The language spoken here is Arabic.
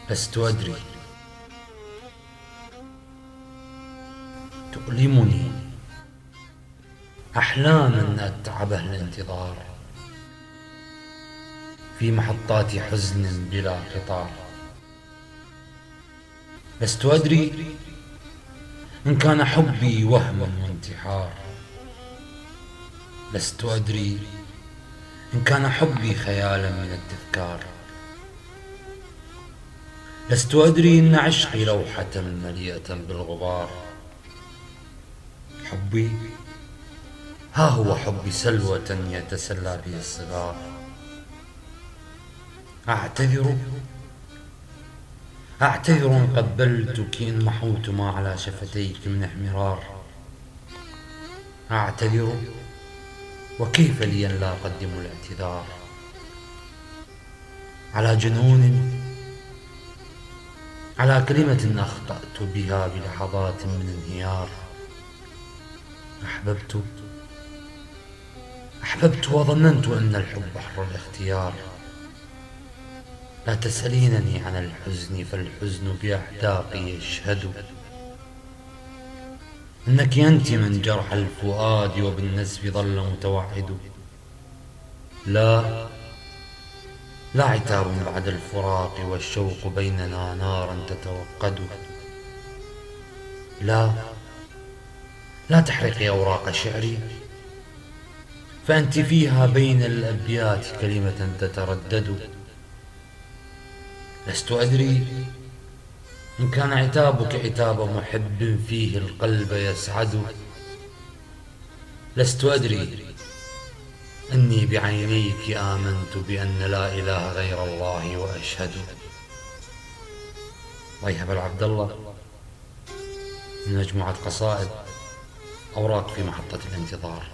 لست أدري. تؤلمني أحلاما أتعبه الانتظار في محطات حزن بلا قطار. لست أدري إن كان حبي وهم وانتحار. لست أدري إن كان حبي خيالا من التذكار. لست أدري إن عشقي لوحة مليئة بالغبار. حبي ها هو حبي سلوة يتسلى به الصغار. أعتذر إن قبلتك، إن محوت ما على شفتيك من احمرار. أعتذر وكيف لي أن لا أقدم الاعتذار على جنون، على كلمة أخطأت بها بلحظات من انهيار. أحببت وظننت أن الحب بحر الاختيار. لا تسألينني عن الحزن فالحزن بأحداقي يشهد. إنك أنت من جرح الفؤاد وبالنسب ظل متوعد. لا عتاب بعد الفراق والشوق بيننا نارا تتوقد. لا تحرقي أوراق شعري، فأنت فيها بين الأبيات كلمة تتردد. لست أدري إن كان عتابك عتاب محب فيه القلب يسعد. لست أدري أني بعينيك آمنت بأن لا إله غير الله وأشهد. ويهب العبد الله من مجموعة قصائد أوراق في محطة الانتظار.